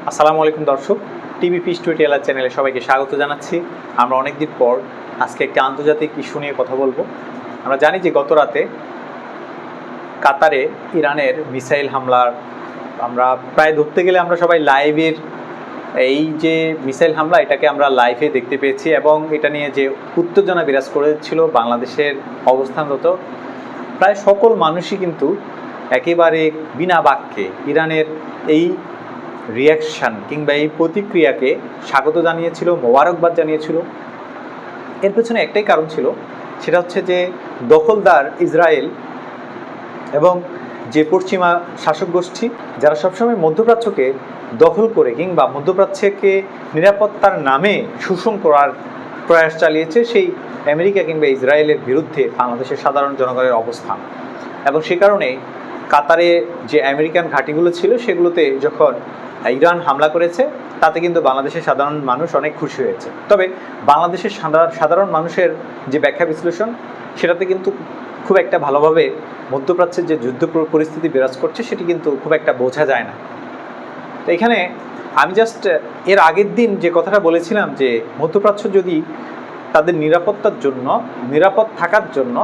আসসালামু আলাইকুম দর্শক, টিভি পিস টিউটোরিয়াল চ্যানেলে সবাইকে স্বাগত জানাচ্ছি। আমরা অনেকদিন পর আজকে একটি আন্তর্জাতিক ইস্যু নিয়ে কথা বলবো। আমরা জানি যে গত রাতে কাতারে ইরানের মিসাইল হামলার আমরা প্রায় ধরতে গেলে আমরা সবাই লাইভের এই যে মিসাইল হামলা এটাকে আমরা লাইভে দেখতে পেয়েছি এবং এটা নিয়ে যে উত্তেজনা বিরাজ করেছিল বাংলাদেশের অবস্থানরত প্রায় সকল মানুষই কিন্তু একেবারে বিনা বাক্যে ইরানের এই রিয়াকশান কিংবা এই প্রতিক্রিয়াকে স্বাগত জানিয়েছিল, মোবারকবাদ জানিয়েছিল। এর পেছনে একটাই কারণ ছিল, সেটা হচ্ছে যে দখলদার ইসরায়েল এবং যে পশ্চিমা শাসক গোষ্ঠী যারা সবসময় মধ্যপ্রাচ্যকে দখল করে কিংবা মধ্যপ্রাচ্যকে নিরাপত্তার নামে শোষণ করার প্রয়াস চালিয়েছে, সেই আমেরিকা কিংবা ইসরায়েলের বিরুদ্ধে বাংলাদেশের সাধারণ জনগণের অবস্থান। এবং সে কারণে কাতারে যে আমেরিকান ঘাঁটিগুলো ছিল সেগুলোতে যখন ইরান হামলা করেছে তাতে কিন্তু বাংলাদেশের সাধারণ মানুষ অনেক খুশি হয়েছে। তবে বাংলাদেশের সাধারণ মানুষের যে ব্যাখ্যা বিশ্লেষণ সেটাতে কিন্তু খুব একটা ভালোভাবে মধ্যপ্রাচ্যের যে যুদ্ধ পরিস্থিতি বিরাজ করছে সেটি কিন্তু খুব একটা বোঝা যায় না। তো এখানে আমি জাস্ট এর আগের দিন যে কথাটা বলেছিলাম যে মধ্যপ্রাচ্য যদি তাদের নিরাপত্তার জন্য নিরাপদ থাকার জন্য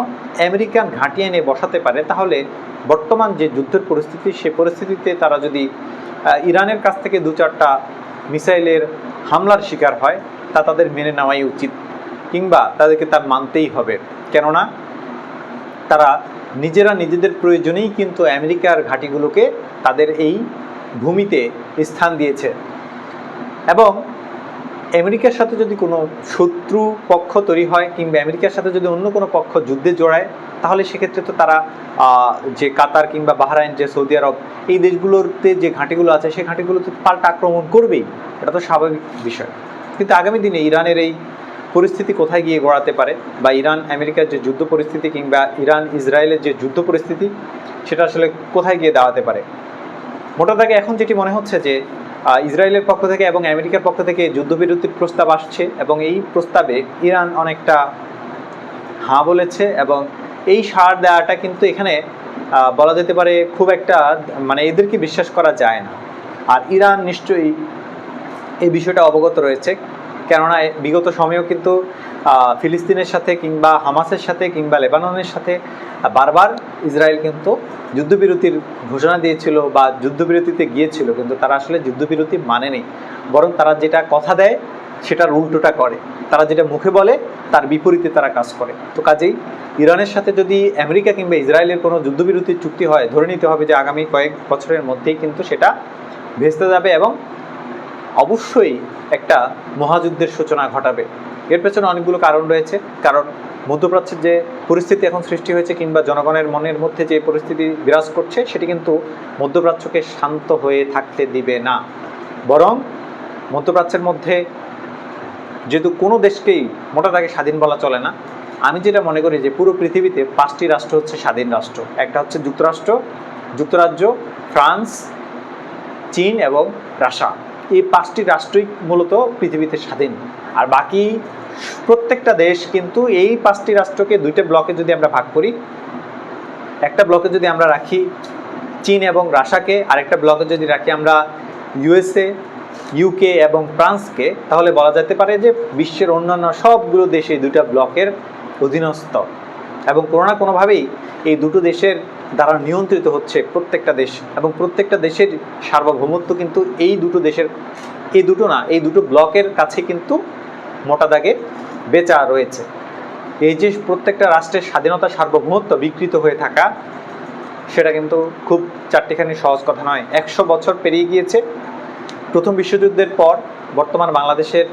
আমেরিকান ঘাঁটি এনে বসাতে পারে, তাহলে বর্তমান যে যুদ্ধের পরিস্থিতি সে পরিস্থিতিতে তারা যদি ইরানের কাছ থেকে দু চারটা মিসাইলের হামলার শিকার হয় তা তাদের মেনে নেওয়াই উচিত, কিংবা তাদেরকে তা মানতেই হবে। কেননা তারা নিজেরা নিজেদের প্রয়োজনেই কিন্তু আমেরিকার ঘাঁটিগুলোকে তাদের এই ভূমিতে স্থান দিয়েছে। এবং আমেরিকার সাথে যদি কোনো শত্রু পক্ষ তৈরি হয় কিংবা আমেরিকার সাথে যদি অন্য কোনো পক্ষ যুদ্ধে জড়ায়, তাহলে সেক্ষেত্রে তো তারা যে কাতার কিংবা বাহরাইন, যে সৌদি আরব, এই দেশগুলোতে যে ঘাঁটিগুলো আছে সেই ঘাঁটিগুলোতে পাল্টা আক্রমণ করবেই, এটা তো স্বাভাবিক বিষয়। কিন্তু আগামী দিনে ইরানের এই পরিস্থিতি কোথায় গিয়ে গড়াতে পারে, বা ইরান আমেরিকার যে যুদ্ধ পরিস্থিতি কিংবা ইরান ইসরায়েলের যে যুদ্ধ পরিস্থিতি সেটা আসলে কোথায় গিয়ে দাঁড়াতে পারে। মোটা দাগে এখন যেটি মনে হচ্ছে যে ইসরায়েলের পক্ষ থেকে এবং আমেরিকার পক্ষ থেকে যুদ্ধবিরতির প্রস্তাব আসছে এবং এই প্রস্তাবে ইরান অনেকটা হাঁ বলেছে এবং এই সাড় দেওয়াটা কিন্তু এখানে বলা যেতে পারে খুব একটা এদেরকে বিশ্বাস করা যায় না। আর ইরান নিশ্চয়ই এই বিষয়টা অবগত রয়েছে, কেননা বিগত সময়েও কিন্তু ফিলিস্তিনের সাথে কিংবা হামাসের সাথে কিংবা লেবাননের সাথে বারবার ইসরায়েল কিন্তু যুদ্ধবিরতির ঘোষণা দিয়েছিল বা যুদ্ধবিরতিতে গিয়েছিল, কিন্তু তারা আসলে যুদ্ধবিরতি মানেনি, বরং তারা যেটা কথা দেয় সেটার উল্টোটা করে। তারা যেটা মুখে বলে তার বিপরীতে তারা কাজ করে। তো কাজেই ইরানের সাথে যদি আমেরিকা কিংবা ইসরায়েলের কোনো যুদ্ধবিরতির চুক্তি হয়, ধরে নিতে হবে যে আগামী কয়েক বছরের মধ্যেই কিন্তু সেটা ভেস্তে যাবে এবং অবশ্যই একটা মহাযুদ্ধের সূচনা ঘটাবে। এর পেছনে অনেকগুলো কারণ রয়েছে। কারণ মধ্যপ্রাচ্যের যে পরিস্থিতি এখন সৃষ্টি হয়েছে কিংবা জনগণের মনের মধ্যে যে পরিস্থিতি বিরাজ করছে সেটি কিন্তু মধ্যপ্রাচ্যকে শান্ত হয়ে থাকতে দিবে না, বরং মধ্যপ্রাচ্যের মধ্যে যেহেতু কোনো দেশকেই মোটা দাগে স্বাধীন বলা চলে না, আমি যেটা মনে করি যে পুরো পৃথিবীতে 5টি রাষ্ট্র হচ্ছে স্বাধীন রাষ্ট্র। একটা হচ্ছে যুক্তরাজ্য, ফ্রান্স, চীন এবং রাশিয়া। এই 5টি রাষ্ট্রই মূলত পৃথিবীতে স্বাধীন। আর বাকি প্রত্যেকটা দেশ কিন্তু এই 5টি রাষ্ট্রকে 2টা ব্লকে যদি আমরা ভাগ করি, একটা ব্লকে যদি আমরা রাখি চীন এবং রাশিয়াকে, আরেকটা ব্লকে যদি রাখি আমরা ইউএসএ, ইউকে এবং ফ্রান্সকে, তাহলে বলা যেতে পারে যে বিশ্বের অন্যান্য সবগুলো দেশ এই 2টা ব্লকের অধীনস্থ এবং কোনো না কোনোভাবেই এই দুটো দেশের দ্বারা নিয়ন্ত্রিত হচ্ছে প্রত্যেকটা দেশ। এবং প্রত্যেকটা দেশের সার্বভৌমত্ব কিন্তু এই দুটো ব্লকের কাছে কিন্তু মোটা দাগে বেচা রয়েছে। এই যে প্রত্যেকটা রাষ্ট্রের স্বাধীনতা, সার্বভৌমত্ব বিকৃত হয়ে থাকা, সেটা কিন্তু খুব চারটিখানি সহজ কথা নয়। 100 বছর পেরিয়ে গিয়েছে প্রথম বিশ্বযুদ্ধের পর। বর্তমান বাংলাদেশের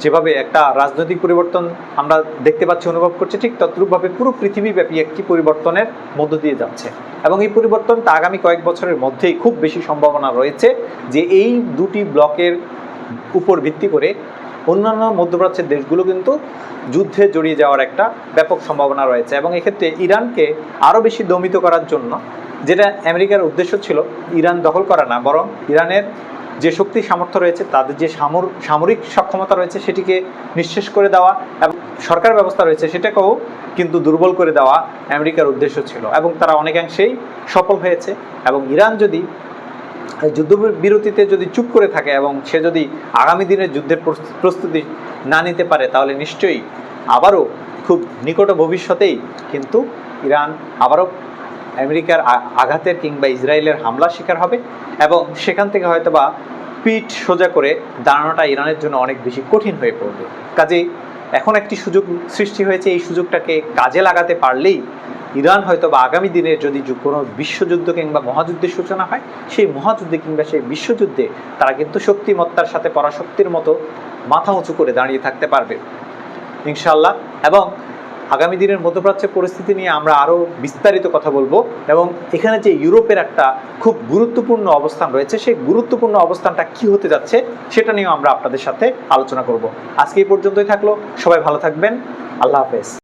যেভাবে একটা রাজনৈতিক পরিবর্তন আমরা দেখতে পাচ্ছি, অনুভব করছি, ঠিক তদ্রূপভাবে পুরো পৃথিবীব্যাপী একটি পরিবর্তনের মধ্য দিয়ে যাচ্ছে এবং এই পরিবর্তনটা আগামী কয়েক বছরের মধ্যেই খুব বেশি সম্ভাবনা রয়েছে যে এই দুটি ব্লকের উপর ভিত্তি করে অন্যান্য মধ্যপ্রাচ্যের দেশগুলো কিন্তু যুদ্ধে জড়িয়ে যাওয়ার একটা ব্যাপক সম্ভাবনা রয়েছে। এবং এক্ষেত্রে ইরানকে আরও বেশি দমিত করার জন্য, যেটা আমেরিকার উদ্দেশ্য ছিল ইরান দখল করা না, বরং ইরানের যে শক্তি সামর্থ্য রয়েছে, তাদের যে সামরিক সক্ষমতা রয়েছে সেটিকে নিঃশেষ করে দেওয়া এবং সরকার ব্যবস্থা রয়েছে সেটাকেও কিন্তু দুর্বল করে দেওয়া আমেরিকার উদ্দেশ্য ছিল এবং তারা অনেকাংশেই সফল হয়েছে। এবং ইরান যদি এই যুদ্ধবিরতিতে যদি চুপ করে থাকে এবং সে যদি আগামী দিনের যুদ্ধের প্রস্তুতি না নিতে পারে, তাহলে নিশ্চয়ই আবারও খুব নিকট ভবিষ্যতেই কিন্তু ইরান আবারও আমেরিকার আঘাতের কিংবা ইসরায়েলের হামলার শিকার হবে এবং সেখান থেকে হয়তোবা পিঠ সোজা করে দাঁড়ানোটা ইরানের জন্য অনেক বেশি কঠিন হয়ে পড়বে। কাজেই এখন একটি সুযোগ সৃষ্টি হয়েছে, এই সুযোগটাকে কাজে লাগাতে পারলেই ইরান হয়তো বা আগামী দিনে যদি কোনো বিশ্বযুদ্ধ কিংবা মহাযুদ্ধের সূচনা হয়, সেই মহাযুদ্ধে কিংবা সেই বিশ্বযুদ্ধে তারা কিন্তু শক্তিমত্তার সাথে পরাশক্তির মতো মাথা উঁচু করে দাঁড়িয়ে থাকতে পারবে ইনশাআল্লাহ। এবং আগামী দিনের মধ্যপ্রাচ্যের পরিস্থিতি নিয়ে আমরা আরও বিস্তারিত কথা বলবো এবং এখানে যে ইউরোপের একটা খুব গুরুত্বপূর্ণ অবস্থান রয়েছে, সেই গুরুত্বপূর্ণ অবস্থানটা কি হতে যাচ্ছে সেটা নিয়েও আমরা আপনাদের সাথে আলোচনা করব। আজকে এই পর্যন্তই থাকলো, সবাই ভালো থাকবেন, আল্লাহ হাফেজ।